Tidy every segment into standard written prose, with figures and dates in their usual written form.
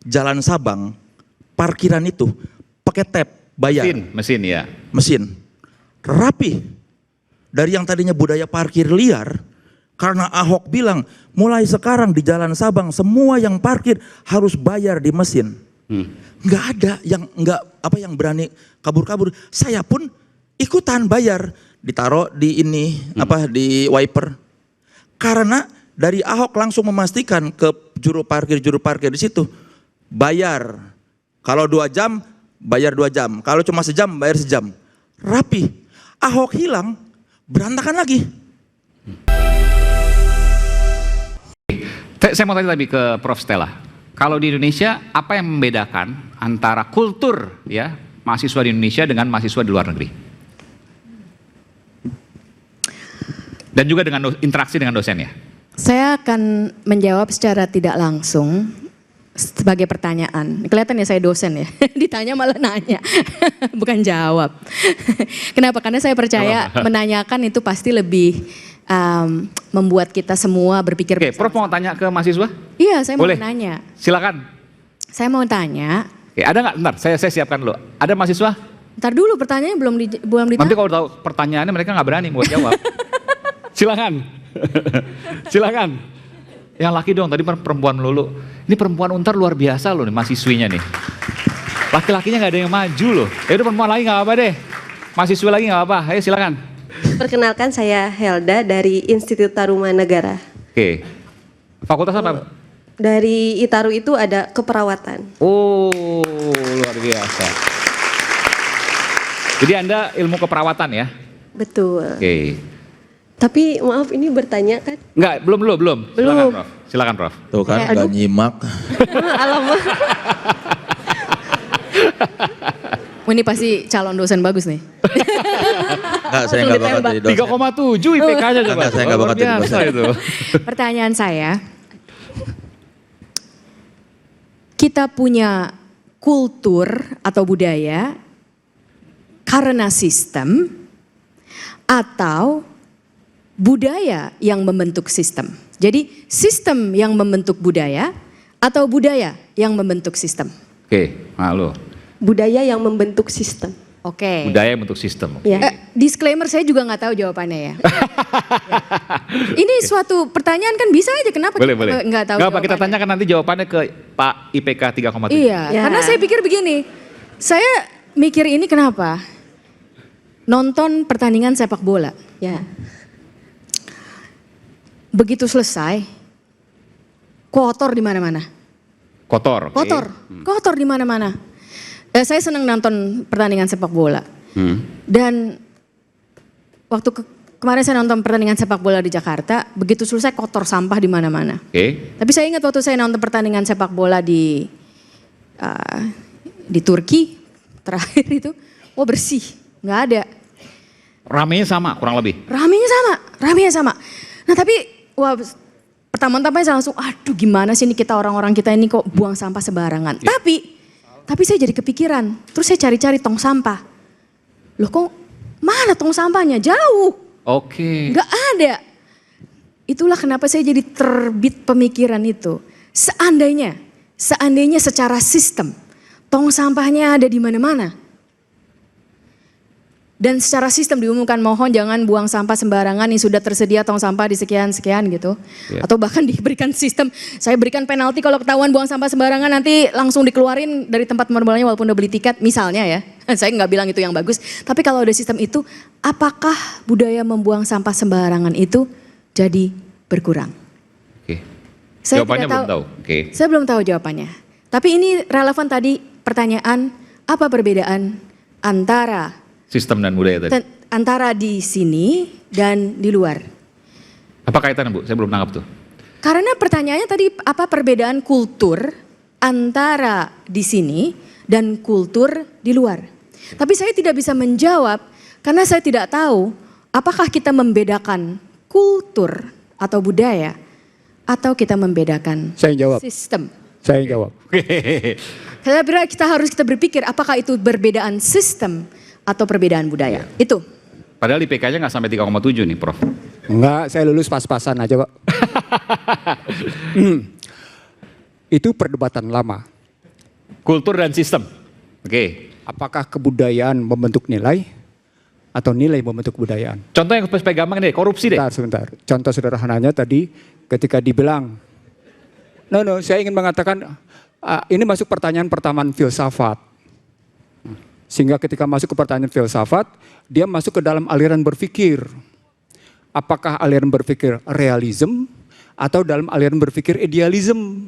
Jalan Sabang, parkiran itu pakai tap, bayar. Mesin ya. Mesin. Rapi. Dari yang tadinya budaya parkir liar, karena Ahok bilang mulai sekarang di Jalan Sabang semua yang parkir harus bayar di mesin. Nggak ada yang berani kabur-kabur. Saya pun ikutan bayar, ditaruh di di wiper. Karena dari Ahok langsung memastikan ke juru parkir di situ bayar. Kalau 2 jam bayar 2 jam. Kalau cuma sejam bayar sejam. Rapi. Ahok hilang, berantakan lagi. Saya mau tanya lagi ke Prof. Stella. Kalau di Indonesia, apa yang membedakan antara kultur ya mahasiswa di Indonesia dengan mahasiswa di luar negeri? Dan juga dengan interaksi dengan dosennya. Saya akan menjawab secara tidak langsung sebagai pertanyaan. Kelihatan ya saya dosen ya, ditanya malah nanya, bukan jawab. Kenapa? Karena saya percaya menanyakan itu pasti lebih membuat kita semua berpikir. Oke, Prof mau tanya ke mahasiswa? Iya, saya Boleh? mau nanya. Silakan. Saya mau tanya. Oke, ada nggak? Bentar, saya siapkan dulu. Ada mahasiswa? Ntar dulu pertanyaannya belum ditanya. Nanti kalau tahu pertanyaannya mereka nggak berani mau jawab. Silakan. Silakan. Yang laki dong, tadi perempuan melulu. Ini perempuan Untar luar biasa loh nih mahasiswinya nih. Laki-lakinya nggak ada yang maju loh. Ya udah perempuan lagi nggak apa deh. Mahasiswa lagi nggak apa. Ayo silakan. Perkenalkan saya Helda dari Institut Tarumanegara. Oke. Fakultas apa? Dari Itaru itu ada keperawatan. Oh, luar biasa. Jadi Anda ilmu keperawatan ya? Betul. Oke. Tapi maaf ini bertanya kan? Enggak, belum. Silakan Prof. Silakan Prof. Tuh kan nggak nyimak. Alamak. Oh, ini pasti calon dosen bagus nih. Nggak, saya nggak bakal jadi dosen. 3,7 IPK-nya coba. Enggak, saya nggak bakal jadi dosen. Itu. Pertanyaan saya, kita punya kultur atau budaya karena sistem atau budaya yang membentuk sistem. Jadi sistem yang membentuk budaya atau budaya yang membentuk sistem. Oke, halo. Budaya yang membentuk sistem. Oke. Budaya yang bentuk sistem. Ya. Disclaimer saya juga nggak tahu jawabannya ya. Ini suatu pertanyaan kan bisa aja, kenapa Boleh. nggak tahu Nggak apa, kita jawabannya? tanyakan nanti jawabannya ke Pak IPK 3,7. Iya, Ya. karena saya pikir begini, saya mikir ini kenapa? Nonton pertandingan sepak bola, Ya. begitu selesai, kotor di mana-mana. Kotor. oke. Kotor di mana-mana. Saya senang nonton pertandingan sepak bola. Dan waktu kemarin saya nonton pertandingan sepak bola di Jakarta, begitu selesai kotor sampah di mana-mana. Oke. Tapi saya ingat waktu saya nonton pertandingan sepak bola di Turki terakhir itu, wah bersih, nggak ada. Ramenya sama kurang lebih. Ramenya sama. Nah tapi wah pertama-tama saya langsung, aduh gimana sih ini kita orang-orang kita ini kok buang sampah sembarangan. Tapi saya jadi kepikiran, terus saya cari-cari tong sampah. Loh kok mana tong sampahnya? Jauh. Oke. Nggak ada. Itulah kenapa saya jadi terbit pemikiran itu. Seandainya secara sistem, tong sampahnya ada di mana-mana. Dan secara sistem diumumkan mohon jangan buang sampah sembarangan, yang sudah tersedia tong sampah di sekian-sekian gitu. Yeah. Atau bahkan diberikan sistem, saya berikan penalti kalau ketahuan buang sampah sembarangan nanti langsung dikeluarin dari tempat main bolanya walaupun udah beli tiket misalnya ya. Saya nggak bilang itu yang bagus, tapi kalau ada sistem itu, apakah budaya membuang sampah sembarangan itu jadi berkurang? Oke. Saya Jawabannya tidak belum tahu. Oke. Saya belum tahu jawabannya. Tapi ini relevan tadi pertanyaan, apa perbedaan antara Sistem dan budaya tadi. antara di sini dan di luar? Apa kaitannya Bu? Saya belum nangkap tuh. Karena pertanyaannya tadi apa perbedaan kultur antara di sini dan kultur di luar? Tapi saya tidak bisa menjawab karena saya tidak tahu apakah kita membedakan kultur atau budaya atau kita membedakan Saya yang jawab. sistem. Saya yang jawab. Saya kira kita berpikir apakah itu perbedaan sistem atau perbedaan budaya. Itu. Padahal IPK-nya nggak sampai 3,7 nih Prof. Enggak, saya lulus pas-pasan aja Pak. Itu perdebatan lama. Kultur dan sistem. Oke. Apakah kebudayaan membentuk nilai atau nilai membentuk kebudayaan? Contoh yang supaya gampang deh, korupsi deh. Sebentar. Contoh sederhananya tadi ketika dibilang, saya ingin mengatakan ini masuk pertanyaan filsafat. Sehingga ketika masuk ke pertanyaan filsafat, dia masuk ke dalam aliran berpikir. Apakah aliran berpikir realism atau dalam aliran berpikir idealism?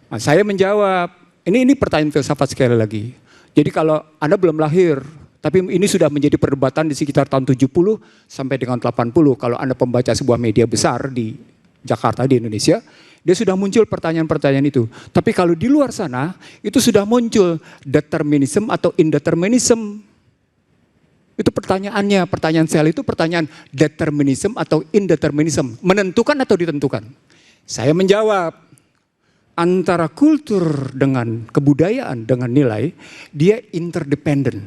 Nah, saya menjawab, ini pertanyaan filsafat sekali lagi. Jadi kalau Anda belum lahir, tapi ini sudah menjadi perdebatan di sekitar tahun 70 sampai dengan 80. Kalau Anda pembaca sebuah media besar di Jakarta, di Indonesia, dia sudah muncul pertanyaan-pertanyaan itu. Tapi kalau di luar sana, itu sudah muncul determinism atau indeterminism. Itu pertanyaannya, pertanyaan sel itu pertanyaan determinism atau indeterminism. Menentukan atau ditentukan? Saya menjawab, antara kultur dengan kebudayaan dengan nilai, dia interdependen.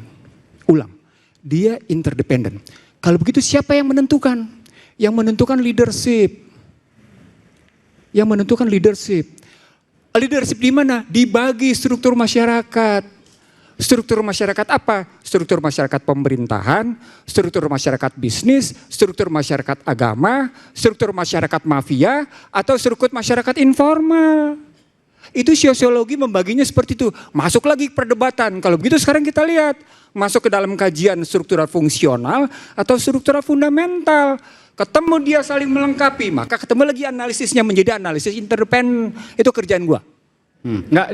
Ulang, dia interdependen. Kalau begitu siapa yang menentukan? Yang menentukan leadership. Yang menentukan leadership. Leadership di mana? Dibagi struktur masyarakat. Struktur masyarakat apa? Struktur masyarakat pemerintahan, struktur masyarakat bisnis, struktur masyarakat agama, struktur masyarakat mafia, atau struktur masyarakat informal. Itu sosiologi membaginya seperti itu. Masuk lagi perdebatan. Kalau begitu sekarang kita lihat. Masuk ke dalam kajian struktural fungsional atau struktural fundamental. Ketemu dia saling melengkapi, maka ketemu lagi analisisnya menjadi analisis interdependen. Itu kerjaan gua. Enggak,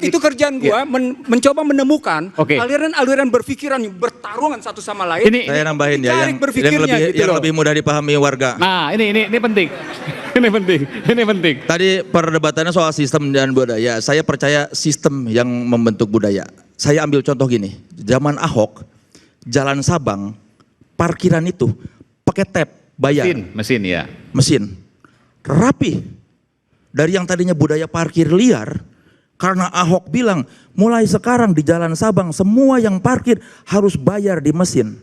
Itu kerjaan gua mencoba menemukan Oke. aliran-aliran berpikiran yang bertarungan satu sama lain. Saya nambahin ya, Dicari berpikirnya gitu yang loh. lebih mudah dipahami warga. Nah, ini penting. Ini penting. Tadi perdebatannya soal sistem dan budaya. Saya percaya sistem yang membentuk budaya. Saya ambil contoh gini, zaman Ahok, Jalan Sabang, parkiran itu pakai tap, bayar. Mesin ya. Mesin. Rapi. Dari yang tadinya budaya parkir liar, karena Ahok bilang, mulai sekarang di Jalan Sabang semua yang parkir harus bayar di mesin.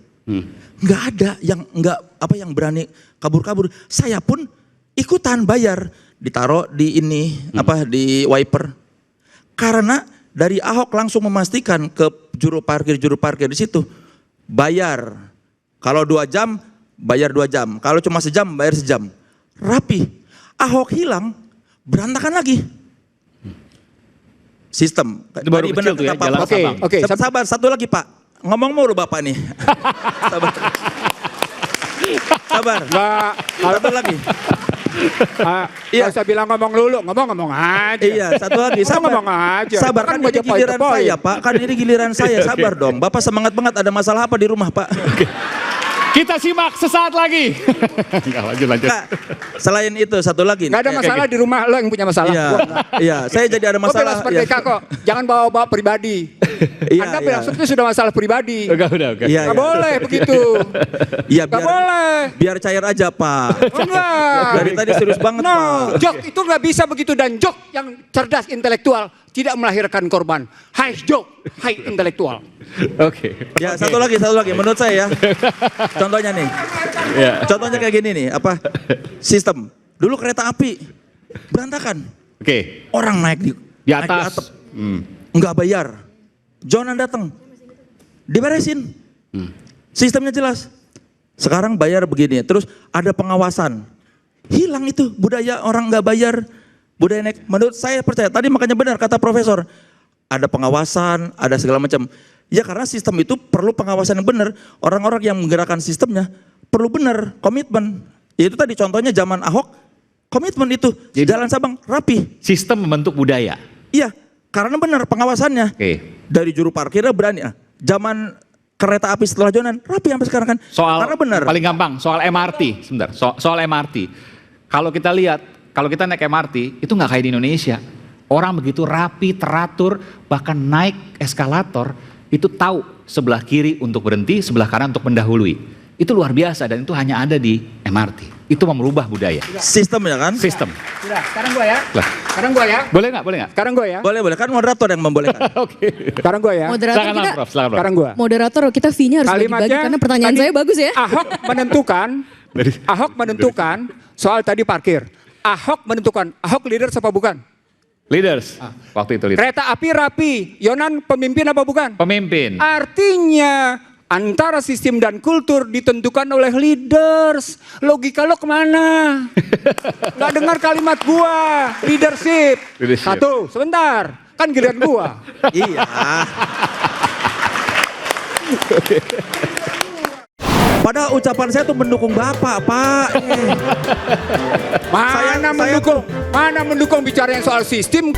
Nggak ada yang berani kabur-kabur. Saya pun ikutan bayar, ditaruh di di wiper. Karena dari Ahok langsung memastikan ke juru parkir di situ bayar. Kalau 2 jam bayar 2 jam, kalau cuma sejam bayar sejam. Rapi. Ahok hilang, berantakan lagi. Sistem. Itu baru Tadi kecil tuh ya, kata Pak Jalan Prof. Sabang. Oke, Sabar, satu lagi Pak. Ngomong mulu Bapak nih. Sabar. Nggak, Satu lagi. Iya. Saya bilang ngomong aja. Iya, satu lagi. Sabar. Ngomong aja. Sabar, kan Kan ini point to giliran point. saya Pak. Kan ini giliran saya, sabar dong. Bapak semangat banget, ada masalah apa di rumah Pak? Kita simak sesaat lagi. Lanjut. Kak, selain itu satu lagi. Gak ada masalah di rumah lo yang punya masalah. Iya, Gua nggak. iya. Saya jadi ada Gua masalah. bebas merdeka kok. Jangan bawa-bawa pribadi. Iya, Anda iya. maksudnya sudah masalah pribadi. Udah. Iya, Gak iya. boleh begitu. Iya, Gak boleh. biar cair aja Pak. Enggak. Dari tadi serius banget No, Pak. Jok itu nggak bisa begitu, dan Jok yang cerdas intelektual tidak melahirkan korban. Hai Jok, hai intelektual. Oke. Ya satu lagi. Menurut saya ya. Contohnya nih. Ya. Contohnya kayak gini nih. Sistem. Dulu kereta api berantakan. Oke. Orang naik Di naik atas. atap. Nggak bayar. Jonan datang. Diberesin. Sistemnya jelas. Sekarang bayar begini. Terus ada pengawasan. Hilang itu budaya orang nggak bayar. Budaya naik. Menurut saya percaya. Tadi makanya benar kata profesor. Ada pengawasan, ada segala macam. Ya karena sistem itu perlu pengawasan yang benar. Orang-orang yang menggerakkan sistemnya perlu benar, komitmen. Ya itu tadi contohnya zaman Ahok, komitmen itu. Jadi- Jalan Sabang rapi. Sistem membentuk budaya. Iya, karena benar pengawasannya. Oke. Dari juru parkirnya berani. Zaman kereta api setelah Jonan rapi sampai sekarang kan. Soal Karena benar. paling gampang, soal MRT. Sebentar, soal MRT. Kalau kita lihat, kalau kita naik MRT, itu nggak kayak di Indonesia. Orang begitu rapi, teratur, bahkan naik eskalator, itu tahu sebelah kiri untuk berhenti, sebelah kanan untuk mendahului. Itu luar biasa dan itu hanya ada di MRT. Itu merubah budaya. Sistem ya kan? Sistem. Sudah, sekarang gua ya. Lah. Sekarang gua ya. Boleh nggak? Sekarang gua ya. Boleh kan moderator yang membolehkan. Oke. Sekarang gua ya. Moderator Silakan kita, Prof, silakan Prof. Sekarang gua. moderator kita fee-nya harus bagi-bagi Kalimatnya karena pertanyaan tadi saya bagus ya. Ahok menentukan soal tadi parkir. Ahok menentukan, Ahok leader apa bukan? Leaders. Waktu itu leaders. Kereta api rapi, Yonan pemimpin apa bukan? Pemimpin. Artinya antara sistem dan kultur ditentukan oleh leaders. Logika lo kemana? Gak dengar kalimat gua, leadership. Leadership. Satu, sebentar, kan giliran gua. Iya. Padahal ucapan saya tuh mendukung Bapak, Pak. Mana mendukung bicara yang soal sistem.